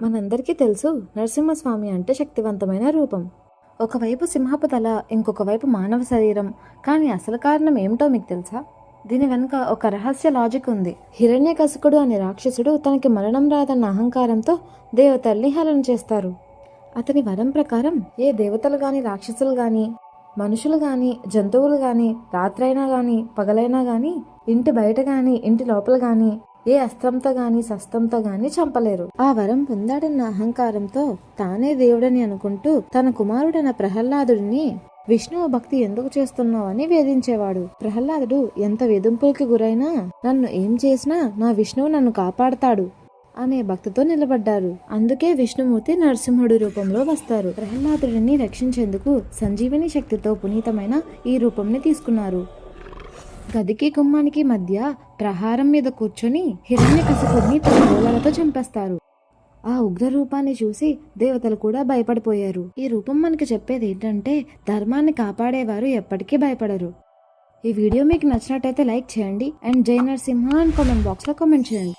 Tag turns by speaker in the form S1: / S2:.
S1: మనందరికీ తెలుసు నరసింహస్వామి అంటే శక్తివంతమైన రూపం. ఒకవైపు సింహపు తల, ఇంకొక వైపు మానవ శరీరం. కానీ అసలు కారణం ఏమిటో మీకు తెలుసా? దీని వెనుక ఒక రహస్య లాజిక్ ఉంది. హిరణ్యకశిపుడు అనే రాక్షసుడు తనకి మరణం రాదన్న అహంకారంతో దేవతల్ని హరణ చేస్తారు. అతని వరం ప్రకారం ఏ దేవతలు గాని, రాక్షసులు గాని, మనుషులు గాని, జంతువులు గాని, రాత్రైనా గాని, పగలైనా గాని, ఇంటి బయట గాని, ఇంటి లోపల గాని ఏ అస్త్రంతో గాని, శస్త్రంతో గాని చంపలేరు. ఆ వరం పొందాడన్న అహంకారంతో తానే దేవుడని అనుకుంటూ తన కుమారుడైన ప్రహ్లాదుడిని విష్ణువు భక్తి ఎందుకు చేస్తున్నావు అని వేధించేవాడు. ప్రహ్లాదుడు ఎంత వేధింపులకి గురైనా నన్ను ఏం చేసినా నా విష్ణువు నన్ను కాపాడతాడు అనే భక్తితో నిలబడ్డారు. అందుకే విష్ణుమూర్తి నరసింహుడి రూపంలో వస్తారు. ప్రహ్లాదుడిని రక్షించేందుకు సంజీవిని శక్తితో పునీతమైన ఈ రూపంని తీసుకున్నారు. గదికి గుమ్మానికి మధ్య ప్రహారం మీద కూర్చొని హిరణ్యకశిపుడిని తన గోళలతో చంపేస్తారు. ఆ ఉగ్ర రూపాన్ని చూసి దేవతలు కూడా భయపడిపోయారు. ఈ రూపం మనకి చెప్పేది ఏంటంటే ధర్మాన్ని కాపాడేవారు ఎప్పటికీ భయపడరు. ఈ వీడియో మీకు నచ్చినట్టయితే లైక్ చేయండి అండ్ జై నరసింహ అని కామెంట్ బాక్స్ లో కామెంట్ చేయండి.